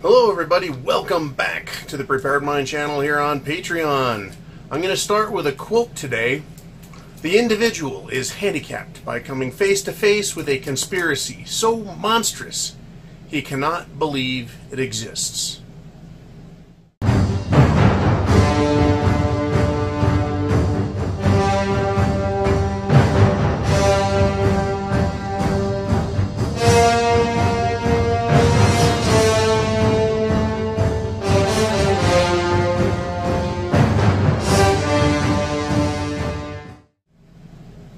Hello everybody, welcome back to the Prepared Mind channel here on Patreon. I'm going to start with a quote today. The individual is handicapped by coming face to face with a conspiracy so monstrous he cannot believe it exists.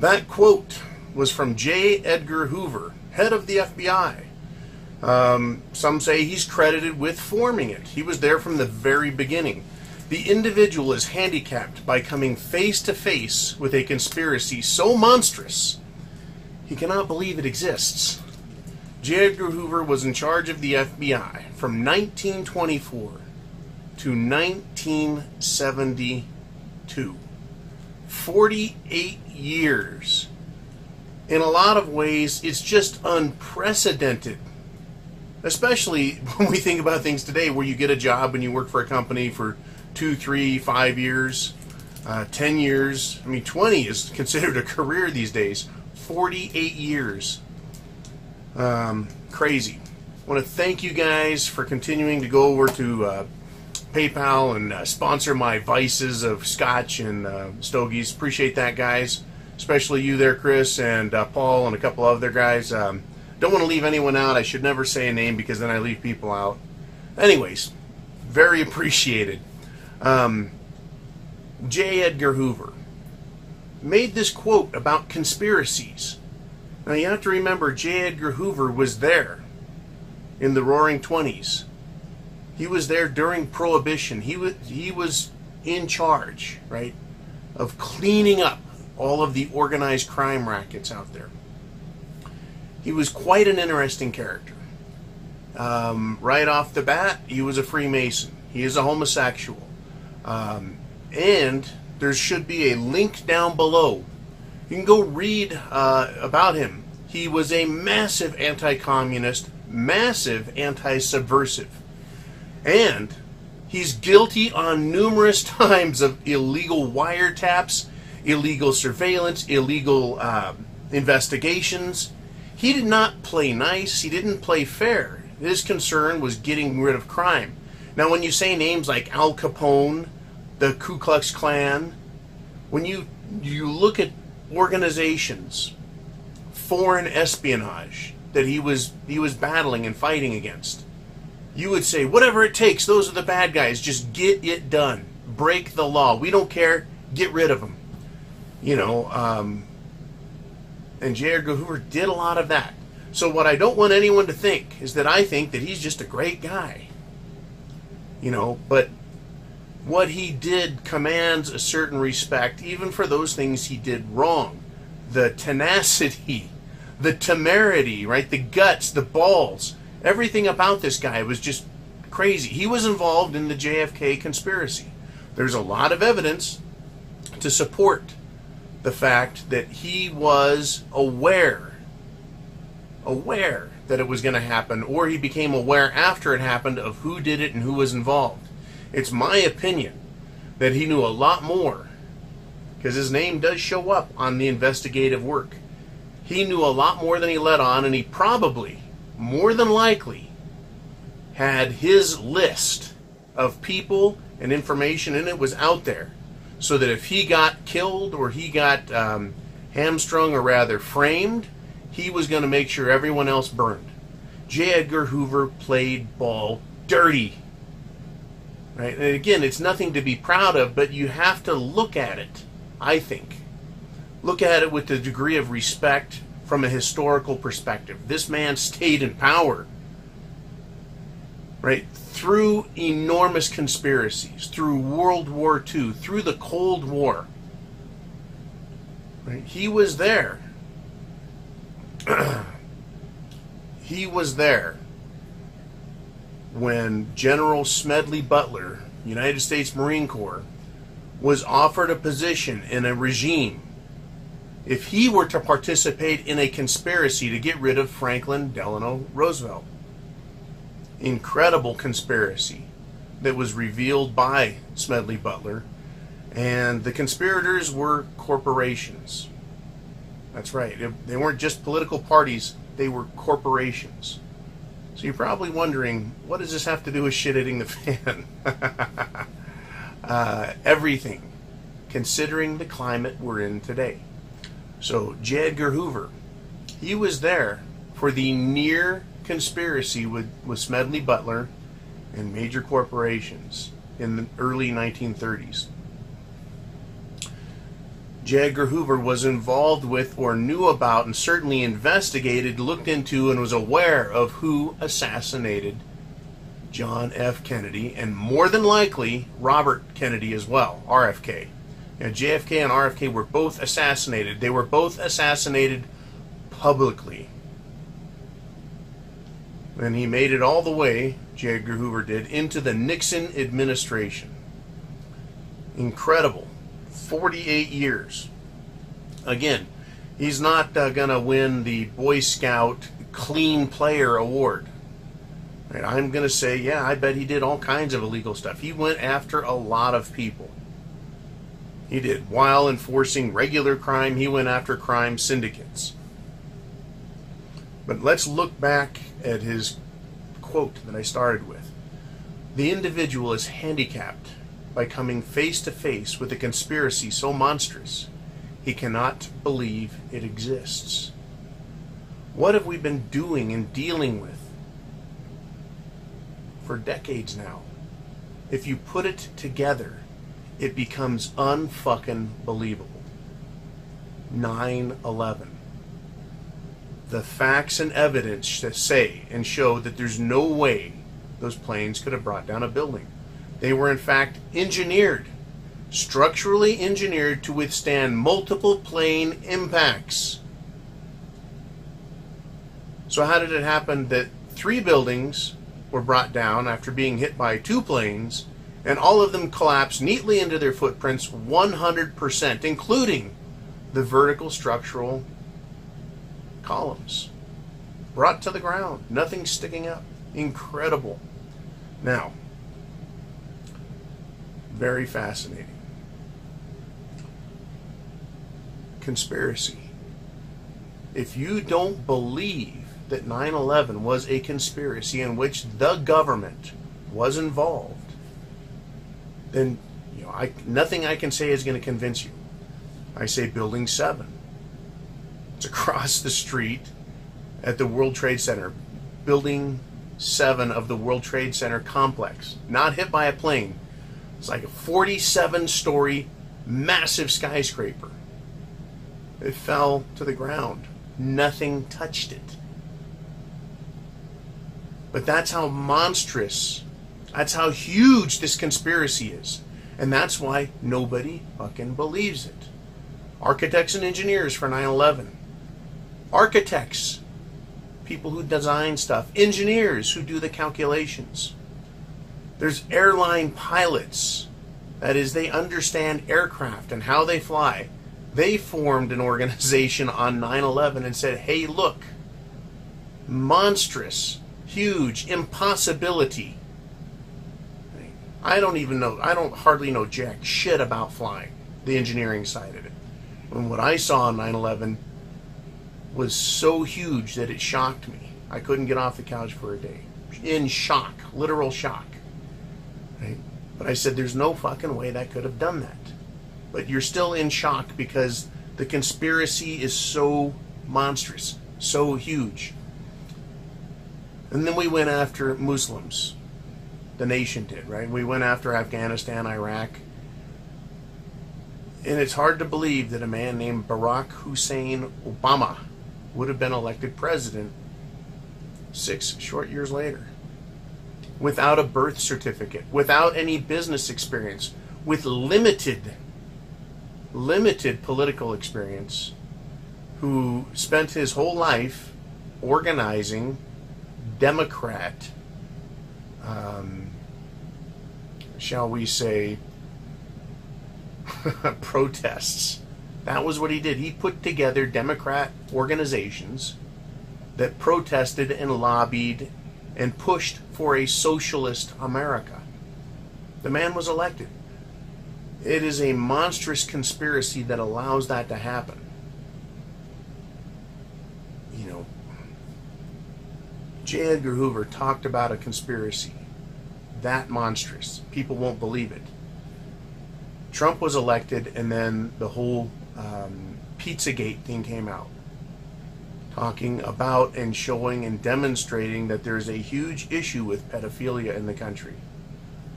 That quote was from J. Edgar Hoover, head of the FBI. Some say he's credited with forming it. He was there from the very beginning. The individual is handicapped by coming face to face with a conspiracy so monstrous he cannot believe it exists. J. Edgar Hoover was in charge of the FBI from 1924 to 1972. 48 years. In a lot of ways, it's just unprecedented. Especially when we think about things today where you get a job and you work for a company for 2, 3, 5 years, 10 years. I mean, 20 is considered a career these days. 48 years. Crazy. I want to thank you guys for continuing to go over to PayPal and sponsor my vices of scotch and stogies. Appreciate that, guys. Especially you there, Chris, and Paul, and a couple other guys. Don't want to leave anyone out. I should never say a name because then I leave people out. Anyways, very appreciated. J. Edgar Hoover made this quote about conspiracies. Now you have to remember, J. Edgar Hoover was there in the Roaring '20s. He was there during Prohibition. He was in charge, right, of cleaning up all of the organized crime rackets out there. He was quite an interesting character. Right off the bat, he was a Freemason. He is a homosexual. And there should be a link down below. You can go read about him. He was a massive anti-communist, massive anti-subversive. And he's guilty on numerous times of illegal wiretaps, illegal surveillance, illegal investigations. He did not play nice. He didn't play fair. His concern was getting rid of crime. Now, when you say names like Al Capone, the Ku Klux Klan, when you look at organizations, foreign espionage that he was battling and fighting against, you would say, whatever it takes, those are the bad guys. Just get it done. Break the law. We don't care. Get rid of them. You know, and J. Edgar Hoover did a lot of that. So what I don't want anyone to think is that I think that he's just a great guy. You know, but what he did commands a certain respect, even for those things he did wrong. The tenacity, the temerity, right? The guts, the balls. Everything about this guy was just crazy. He was involved in the JFK conspiracy. There's a lot of evidence to support the fact that he was aware that it was going to happen, or he became aware after it happened of who did it and who was involved. It's my opinion that he knew a lot more, because his name does show up on the investigative work. He knew a lot more than he let on, and he probably, more than likely, had his list of people and information in it was out there, so that if he got killed or he got hamstrung, or rather framed, he was going to make sure everyone else burned. J. Edgar Hoover played ball dirty. Right? And again, it's nothing to be proud of, but you have to look at it, I think. Look at it with the degree of respect from a historical perspective. This man stayed in power, right, through enormous conspiracies, through World War II, through the Cold War. Right? He was there. He was there when General Smedley Butler, United States Marine Corps, was offered a position in a regime if he were to participate in a conspiracy to get rid of Franklin Delano Roosevelt. incredible conspiracy that was revealed by Smedley Butler, and the conspirators were corporations. That's right. They weren't just political parties, they were corporations. So you're probably wondering, what does this have to do with shit hitting the fan? Everything, considering the climate we're in today. So J. Edgar Hoover, he was there for the near conspiracy with Smedley Butler and major corporations in the early 1930s. J. Edgar Hoover was involved with, or knew about, and certainly investigated, looked into, and was aware of who assassinated John F. Kennedy, and more than likely Robert Kennedy as well, RFK. JFK and RFK were both assassinated. They were both assassinated publicly. And he made it all the way, J. Edgar Hoover did, into the Nixon administration. Incredible. 48 years. Again, he's not going to win the Boy Scout Clean Player Award. Right, I'm going to say, yeah, I bet he did all kinds of illegal stuff. He went after a lot of people. He did. While enforcing regular crime, he went after crime syndicates. But let's look back at his quote that I started with. The individual is handicapped by coming face to face with a conspiracy so monstrous he cannot believe it exists. What have we been doing and dealing with for decades now? If you put it together, it becomes unfucking believable. 9/11. The facts and evidence that say and show that there's no way those planes could have brought down a building. They were in fact engineered, structurally engineered to withstand multiple plane impacts. So how did it happen that 3 buildings were brought down after being hit by 2 planes, and all of them collapsed neatly into their footprints 100%, including the vertical structural columns? Brought to the ground, nothing sticking up. Incredible. Now, very fascinating. Conspiracy. If you don't believe that 9/11 was a conspiracy in which the government was involved, then nothing I can say is going to convince you. I say Building 7. It's across the street at the World Trade Center. Building 7 of the World Trade Center complex. Not hit by a plane. It's like a 47-story massive skyscraper. It fell to the ground. Nothing touched it. But that's how monstrous, that's how huge this conspiracy is. And that's why nobody fucking believes it. Architects and engineers for 9/11. Architects, people who design stuff. Engineers who do the calculations. There's airline pilots. That is, they understand aircraft and how they fly. They formed an organization on 9/11 and said, hey, look, monstrous, huge impossibility. I don't even know, I don't hardly know jack shit about flying, the engineering side of it. And what I saw on 9/11 was so huge that it shocked me. I couldn't get off the couch for a day. In shock, literal shock. Right? But I said, there's no fucking way that could have done that. But you're still in shock because the conspiracy is so monstrous, so huge. And then we went after Muslims. The nation did, right? We went after Afghanistan, Iraq. And it's hard to believe that a man named Barack Hussein Obama would have been elected president 6 short years later. Without a birth certificate, without any business experience, with limited political experience, who spent his whole life organizing Democrat, shall we say, protests. That was what he did. He put together Democrat organizations that protested and lobbied and pushed for a socialist America. The man was elected. It is a monstrous conspiracy that allows that to happen. You know, J. Edgar Hoover talked about a conspiracy that monstrous. People won't believe it. Trump was elected, and then the whole Pizzagate thing came out, talking about and showing and demonstrating that there's a huge issue with pedophilia in the country.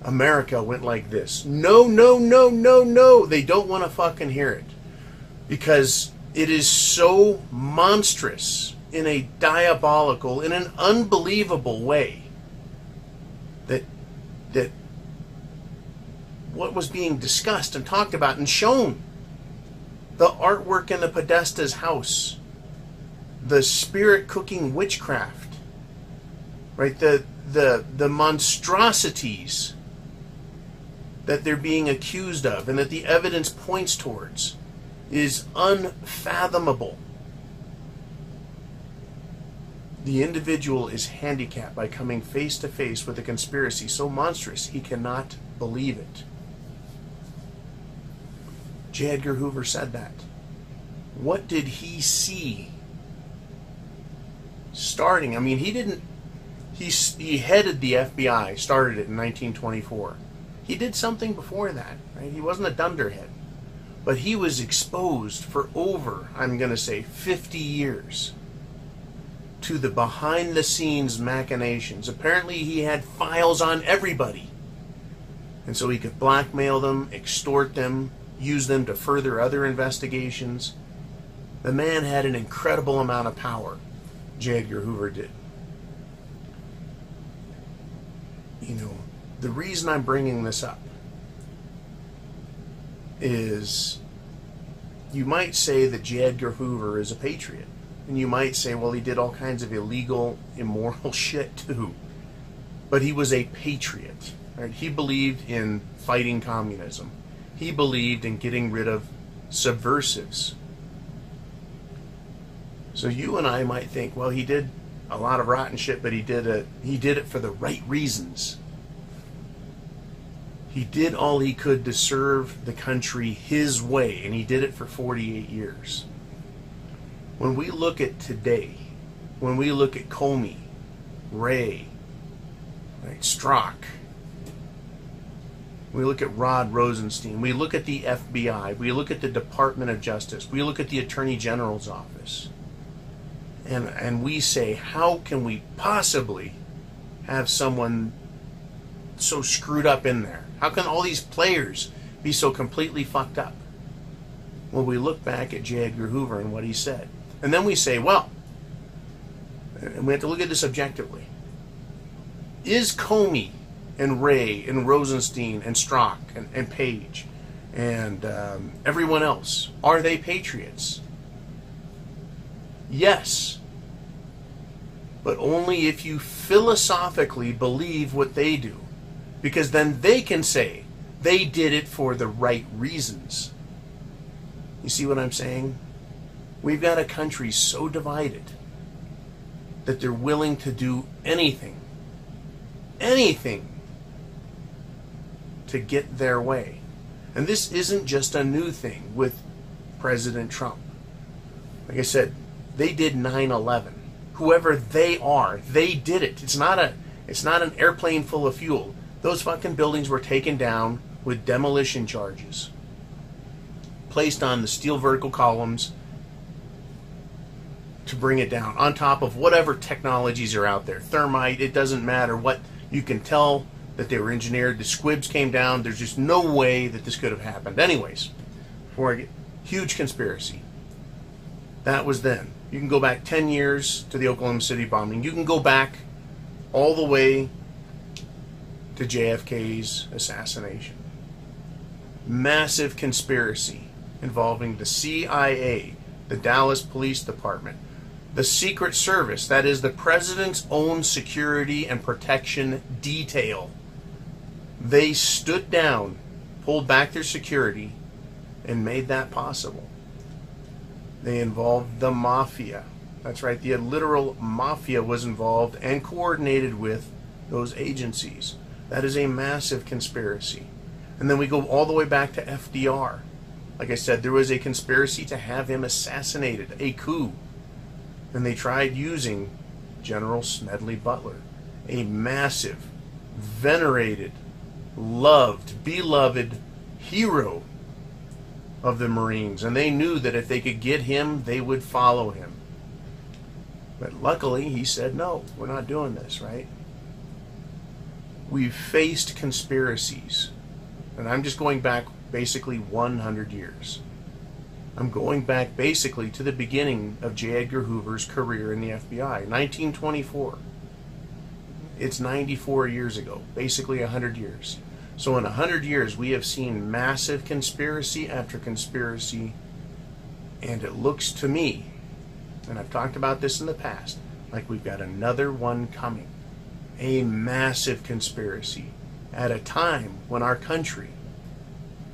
America went like this. No, no, no, no, no. They don't want to fucking hear it. Because it is so monstrous in a diabolical, in an unbelievable way that what was being discussed and talked about and shown, the artwork in the Podesta's house, the spirit cooking witchcraft, right? The monstrosities that they're being accused of and that the evidence points towards is unfathomable. The individual is handicapped by coming face to face with a conspiracy so monstrous he cannot believe it. J. Edgar Hoover said that. What did he see starting? I mean, he didn't. He headed the FBI, started it in 1924. He did something before that, right? He wasn't a dunderhead. But he was exposed for over, I'm going to say, 50 years to the behind-the-scenes machinations. Apparently he had files on everybody. And so he could blackmail them, extort them, use them to further other investigations. The man had an incredible amount of power. J. Edgar Hoover did. You know, the reason I'm bringing this up is you might say that J. Edgar Hoover is a patriot. And you might say, well, he did all kinds of illegal, immoral shit too. But he was a patriot. Right? He believed in fighting communism. He believed in getting rid of subversives. So you and I might think, well, he did a lot of rotten shit, but he did it for the right reasons. He did all he could to serve the country his way, and he did it for 48 years. When we look at today, when we look at Comey, Wray, right, Strzok, we look at Rod Rosenstein, we look at the FBI, we look at the Department of Justice, we look at the Attorney General's office, and we say, how can we possibly have someone so screwed up in there? How can all these players be so completely fucked up? Well, we look back at J. Edgar Hoover and what he said. And then we say, well, and we have to look at this objectively. Is Comey and Wray and Rosenstein and Strzok and Page and everyone else, are they patriots? Yes. But only if you philosophically believe what they do. Because then they can say they did it for the right reasons. You see what I'm saying? We've got a country so divided that they're willing to do anything to get their way. And this isn't just a new thing with President Trump. Like I said, they did 9/11. Whoever they are, they did it. It's not an airplane full of fuel. Those fucking buildings were taken down with demolition charges, placed on the steel vertical columns to bring it down, on top of whatever technologies are out there. Thermite, it doesn't matter what. You can tell that they were engineered. The squibs came down. There's just no way that this could have happened. Anyways, before I get, huge conspiracy. That was then. You can go back 10 years to the Oklahoma City bombing. You can go back all the way to JFK's assassination. Massive conspiracy involving the CIA, the Dallas Police Department, the Secret Service, that is the President's own security and protection detail. They stood down, pulled back their security, and made that possible. They involved the mafia, That's right, the literal mafia was involved and coordinated with those agencies. That is a massive conspiracy. And then we go all the way back to FDR. Like I said, there was a conspiracy to have him assassinated, a coup. And they tried using General Smedley Butler, a massive, venerated, loved, beloved hero of the Marines. And they knew that if they could get him, they would follow him. But luckily, he said, no, we're not doing this, right? We've faced conspiracies. And I'm just going back basically 100 years. I'm going back basically to the beginning of J. Edgar Hoover's career in the FBI, 1924. It's 94 years ago, basically 100 years. So in 100 years, we have seen massive conspiracy after conspiracy, and it looks to me, and I've talked about this in the past, like we've got another one coming. A massive conspiracy at a time when our country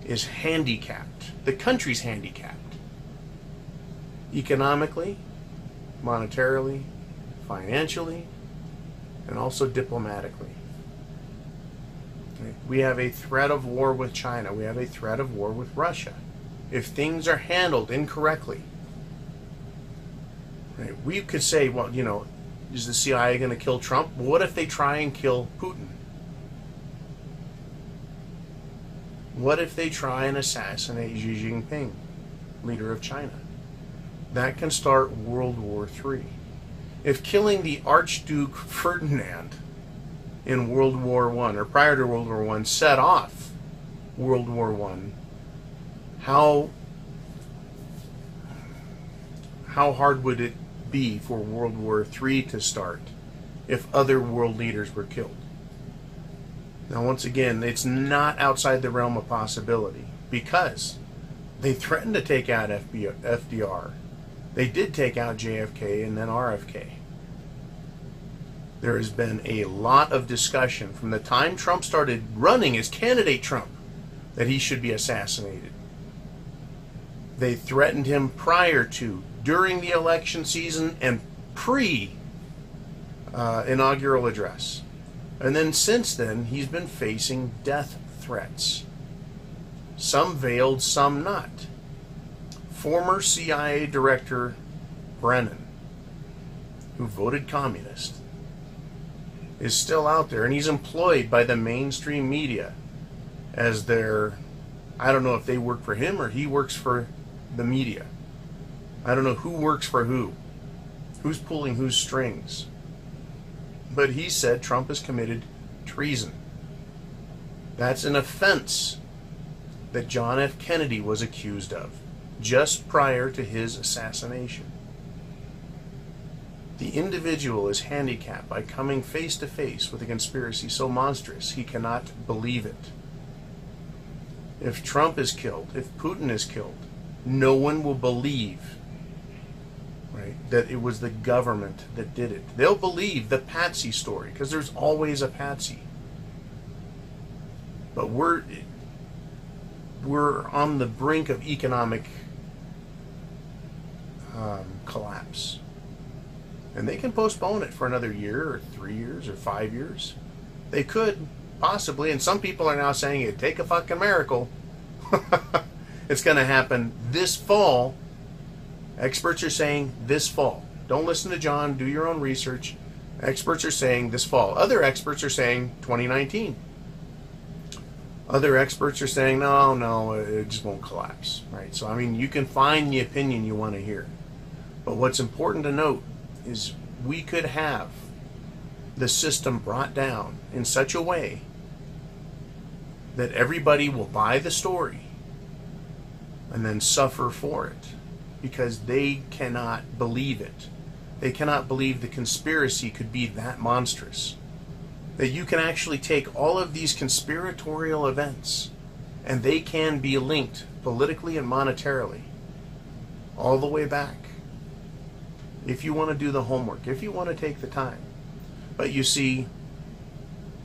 is handicapped. The country's handicapped. Economically, monetarily, financially, and also diplomatically. We have a threat of war with China. We have a threat of war with Russia. If things are handled incorrectly, right, we could say, well, you know, is the CIA going to kill Trump? What if they try and kill Putin? What if they try and assassinate Xi Jinping, leader of China? That can start World War III. If killing the Archduke Ferdinand in World War I, or prior to World War I, set off World War I, how hard would it be for World War III to start if other world leaders were killed? Now, once again, it's not outside the realm of possibility, because they threatened to take out FDR. They did take out JFK and then RFK. There has been a lot of discussion from the time Trump started running as candidate Trump that he should be assassinated. They threatened him prior to, during the election season, and pre-inaugural address. And then since then, he's been facing death threats. Some veiled, some not. Former CIA Director Brennan, who voted communist, is still out there, and he's employed by the mainstream media as their, I don't know if they work for him or he works for the media. I don't know who works for who, who's pulling whose strings. But he said Trump has committed treason. That's an offense that John F. Kennedy was accused of just prior to his assassination. The individual is handicapped by coming face to face with a conspiracy so monstrous he cannot believe it. If Trump is killed, if Putin is killed, no one will believe, right, that it was the government that did it. They'll believe the patsy story, because there's always a patsy. But we're on the brink of economic collapse. And they can postpone it for another year or 3 years or 5 years. They could, possibly, and some people are now saying it'd take a fucking miracle. It's going to happen this fall. Experts are saying this fall. Don't listen to John, do your own research. Experts are saying this fall. Other experts are saying 2019. Other experts are saying, no, it just won't collapse. Right? So, I mean, you can find the opinion you want to hear. But what's important to note is we could have the system brought down in such a way that everybody will buy the story and then suffer for it because they cannot believe it. They cannot believe the conspiracy could be that monstrous. That you can actually take all of these conspiratorial events and they can be linked politically and monetarily all the way back. If you want to do the homework, if you want to take the time. But you see,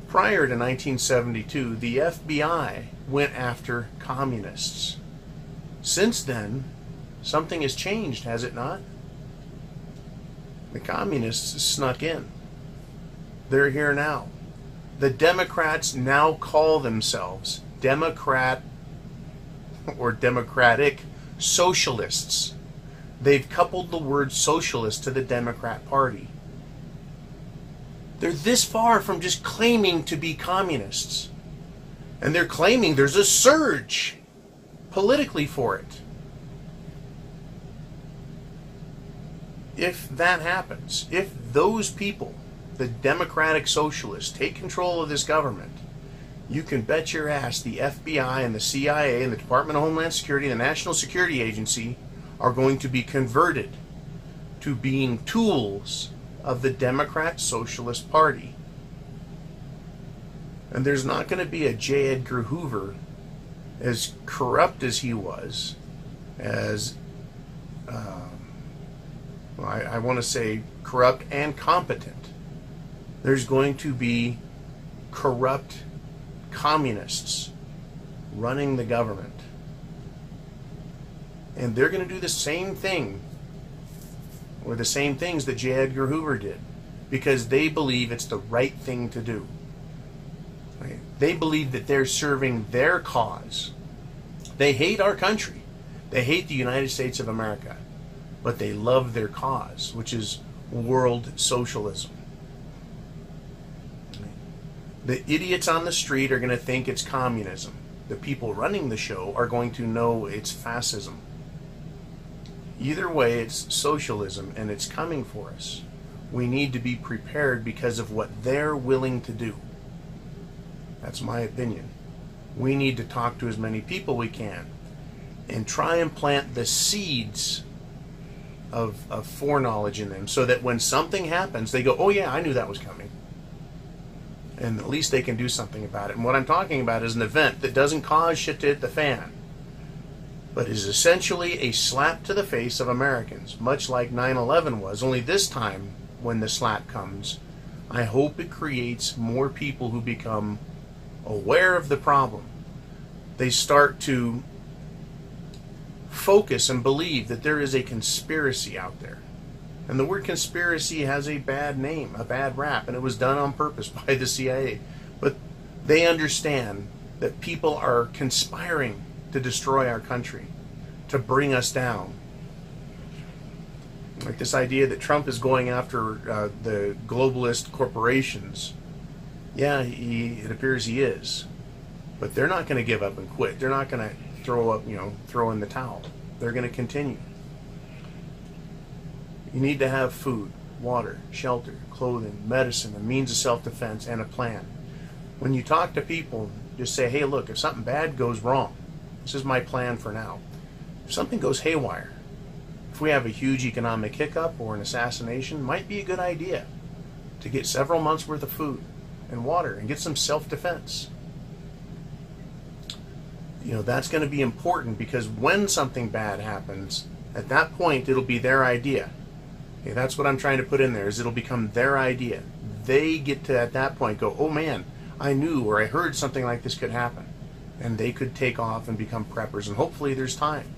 prior to 1972, the FBI went after communists. Since then, something has changed, has it not? The communists snuck in. They're here now. The Democrats now call themselves Democrat or Democratic Socialists. They've coupled the word socialist to the Democrat Party. They're this far from just claiming to be communists. And they're claiming there's a surge politically for it. If that happens, if those people, the Democratic Socialists, take control of this government, you can bet your ass the FBI and the CIA and the Department of Homeland Security and the National Security Agency are going to be converted to being tools of the Democrat Socialist Party. And there's not going to be a J. Edgar Hoover, as corrupt as he was, as, I want to say corrupt and competent. There's going to be corrupt communists running the government. And they're going to do the same thing, or the same things that J. Edgar Hoover did, because they believe it's the right thing to do. Right? They believe that they're serving their cause. They hate our country. They hate the United States of America. But they love their cause, which is world socialism. The idiots on the street are going to think it's communism. The people running the show are going to know it's fascism. Either way, it's socialism, and it's coming for us. We need to be prepared because of what they're willing to do. That's my opinion. We need to talk to as many people we can and try and plant the seeds of foreknowledge in them, so that when something happens, they go, oh yeah, I knew that was coming. And at least they can do something about it. And what I'm talking about is an event that doesn't cause shit to hit the fan, but is essentially a slap to the face of Americans, much like 9/11 was, only this time when the slap comes, I hope it creates more people who become aware of the problem. They start to focus and believe that there is a conspiracy out there. And the word conspiracy has a bad name, a bad rap, and it was done on purpose by the CIA. But they understand that people are conspiring to destroy our country, to bring us down. Like this idea that Trump is going after the globalist corporations. Yeah, it appears he is. But they're not going to give up and quit. They're not going to throw in the towel. They're going to continue. You need to have food, water, shelter, clothing, medicine, a means of self-defense, and a plan. When you talk to people, just say, hey, look, if something bad goes wrong, this is my plan for now. If something goes haywire, if we have a huge economic hiccup or an assassination, it might be a good idea to get several months' worth of food and water and get some self-defense. That's going to be important, because when something bad happens, at that point, it'll be their idea. Okay, that's what I'm trying to put in there, is it'll become their idea. They get to, at that point, go, oh man, I knew or I heard something like this could happen. And they could take off and become preppers, and hopefully there's time.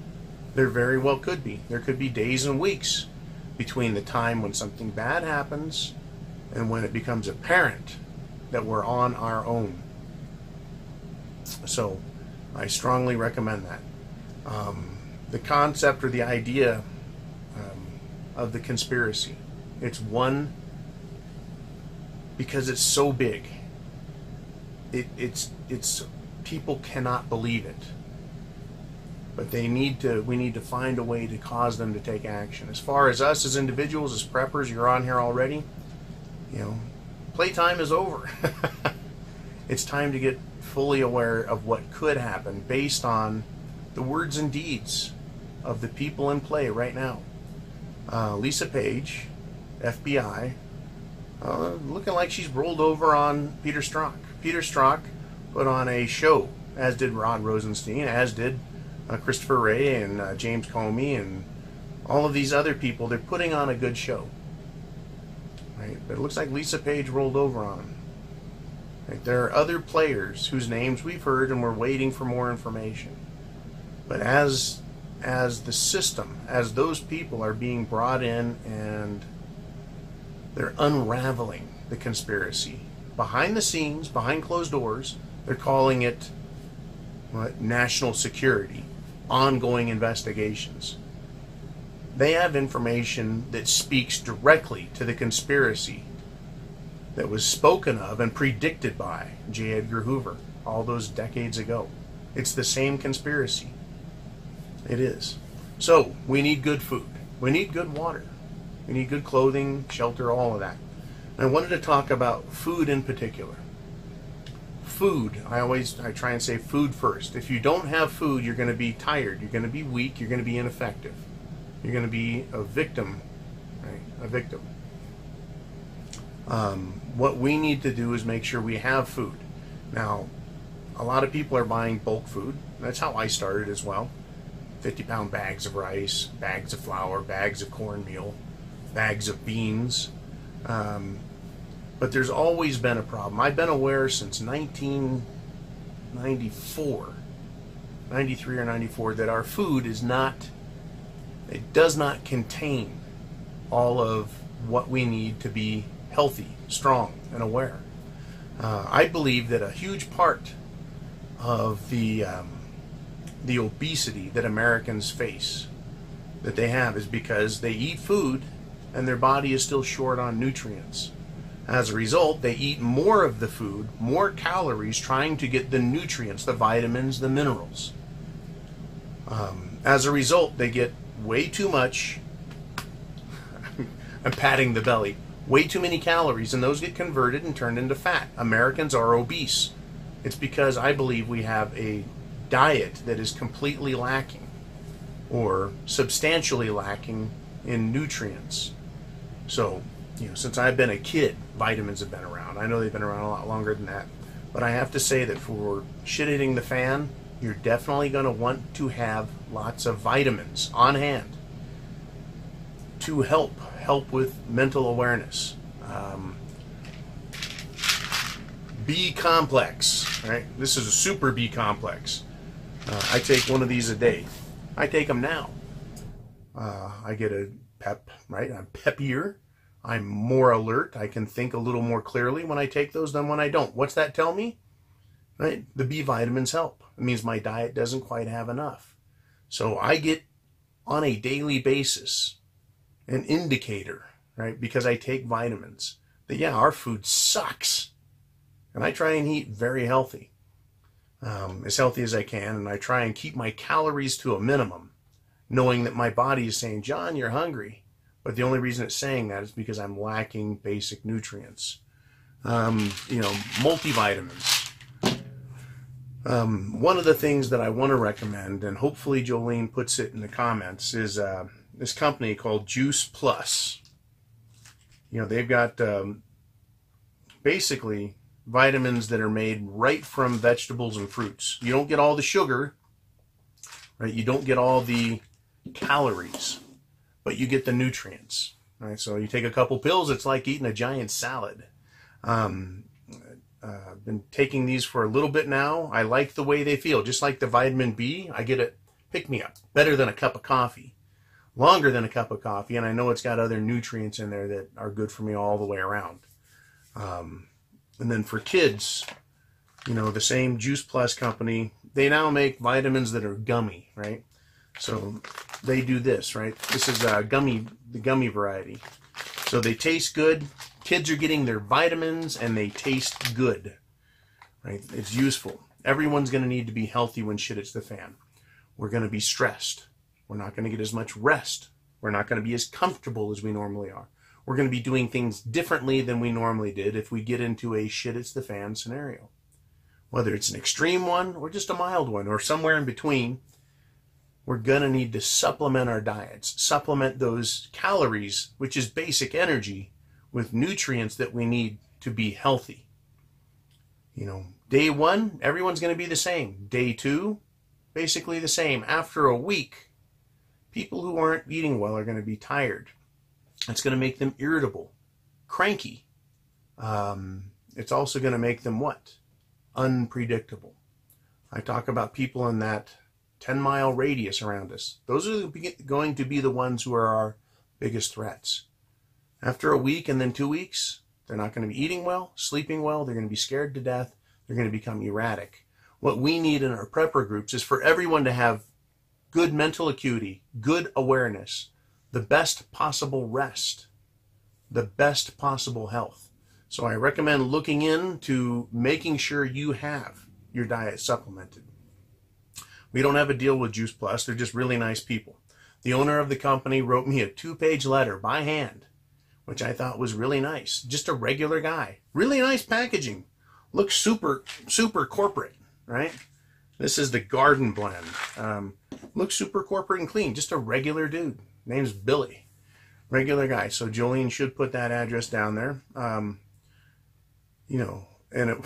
There very well could be. There could be days and weeks between the time when something bad happens and when it becomes apparent that we're on our own. So I strongly recommend that. The concept or the idea of the conspiracy, it's one, because it's so big. It's people cannot believe it. But we need to find a way to cause them to take action. As far as us as individuals, as preppers, you're on here already, playtime is over. It's time to get fully aware of what could happen based on the words and deeds of the people in play right now. Lisa Page, FBI, looking like she's rolled over on Peter Strzok. Peter Strzok put on a show, as did Rod Rosenstein, as did Christopher Wray and James Comey and all of these other people. They're putting on a good show. Right? But it looks like Lisa Page rolled over on them. Right? There are other players whose names we've heard, and we're waiting for more information. But as the system, as those people are being brought in and They're unraveling the conspiracy. Behind the scenes, behind closed doors, they're calling it national security, ongoing investigations. They have information that speaks directly to the conspiracy that was spoken of and predicted by J. Edgar Hoover all those decades ago. It's the same conspiracy. It is. So, we need good food. We need good water. We need good clothing, shelter, all of that. And I wanted to talk about food in particular. Food, I try and say food first. If you don't have food, you're going to be tired, you're going to be weak, you're going to be ineffective. You're going to be a victim, right? A victim. What we need to do is make sure we have food. Now, a lot of people are buying bulk food. That's how I started as well. 50-pound bags of rice, bags of flour, bags of cornmeal, bags of beans. But there's always been a problem. I've been aware since 1994, 93 or 94, that our food is not, it does not contain all of what we need to be healthy, strong, and aware. I believe that a huge part of the obesity that Americans face, that they have, is because they eat food and their body is still short on nutrients. As a result, they eat more of the food, more calories, trying to get the nutrients, the vitamins, the minerals. As a result, they get way too much, I'm patting the belly, way too many calories, and those get converted and turned into fat. Americans are obese. It's because I believe we have a diet that is completely lacking, or substantially lacking, in nutrients. So, since I've been a kid, vitamins have been around. I know they've been around a lot longer than that. But I have to say that for shit hitting the fan, you're definitely going to want to have lots of vitamins on hand to help with mental awareness. B complex, right? This is a super B complex. I take one of these a day. I take them now. I get a pep, right? I'm peppier. I'm more alert. I can think a little more clearly when I take those than when I don't. What's that tell me? Right? The B vitamins help. It means my diet doesn't quite have enough. So I get, on a daily basis, an indicator, right? Because I take vitamins, that yeah, our food sucks. And I try and eat very healthy. As healthy as I can, and I try and keep my calories to a minimum, knowing that my body is saying, John, you're hungry. But the only reason it's saying that is because I'm lacking basic nutrients. Multivitamins. One of the things that I want to recommend, and hopefully Jolene puts it in the comments, is this company called Juice Plus. They've got basically vitamins that are made right from vegetables and fruits. You don't get all the sugar, right? You don't get all the calories, but you get the nutrients, right? So you take a couple pills, it's like eating a giant salad. I've been taking these for a little bit now. I like the way they feel. Just like the vitamin B, I get a pick-me-up. Better than a cup of coffee. Longer than a cup of coffee, and I know it's got other nutrients in there that are good for me all the way around. And then for kids, the same Juice Plus company, they now make vitamins that are gummy, right? So they do this, right? This is the gummy variety. So they taste good. Kids are getting their vitamins and they taste good, right? It's useful. Everyone's going to need to be healthy when shit hits the fan. We're going to be stressed. We're not going to get as much rest. We're not going to be as comfortable as we normally are. We're going to be doing things differently than we normally did if we get into a shit hits the fan scenario. Whether it's an extreme one or just a mild one or somewhere in between, we're going to need to supplement our diets, supplement those calories, which is basic energy, with nutrients that we need to be healthy. Day one, everyone's going to be the same. Day two, basically the same. After a week, people who aren't eating well are going to be tired. It's going to make them irritable, cranky. It's also going to make them what? Unpredictable. I talk about people in that 10-mile radius around us. Those are going to be the ones who are our biggest threats. After a week and then 2 weeks, they're not going to be eating well, sleeping well, they're going to be scared to death, they're going to become erratic. What we need in our prepper groups is for everyone to have good mental acuity, good awareness, the best possible rest, the best possible health. So I recommend looking into making sure you have your diet supplemented. We don't have a deal with Juice Plus. They're just really nice people. The owner of the company wrote me a 2-page letter by hand, which I thought was really nice. Just a regular guy. Really nice packaging. Looks super, super corporate, right? This is the Garden Blend. Looks super corporate and clean. Just a regular dude. Name's Billy. Regular guy. So Jolene should put that address down there. You know, and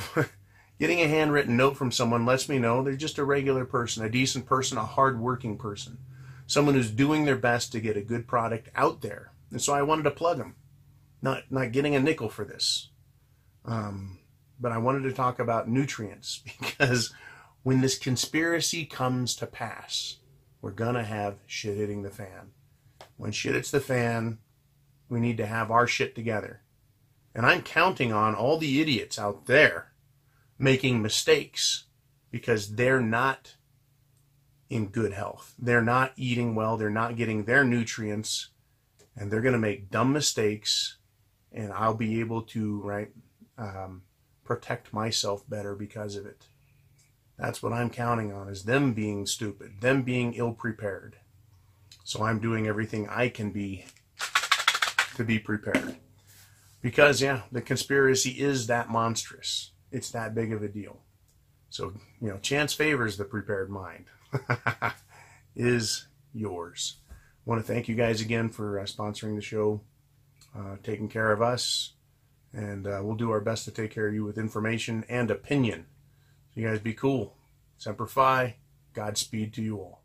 getting a handwritten note from someone lets me know they're just a regular person, a decent person, a hard-working person. Someone who's doing their best to get a good product out there. And so I wanted to plug them. Not getting a nickel for this. But I wanted to talk about nutrients because when this conspiracy comes to pass, we're going to have shit hitting the fan. When shit hits the fan, we need to have our shit together. And I'm counting on all the idiots out there making mistakes because they're not in good health. They're not eating well. They're not getting their nutrients. And they're going to make dumb mistakes. And I'll be able to, protect myself better because of it. That's what I'm counting on, is them being stupid, them being ill-prepared. So I'm doing everything I can be to be prepared. Because, yeah, the conspiracy is that monstrous. It's that big of a deal. So, you know, chance favors the prepared mind. Is yours. I want to thank you guys again for sponsoring the show, taking care of us, and we'll do our best to take care of you with information and opinion. So you guys be cool. Semper Fi. Godspeed to you all.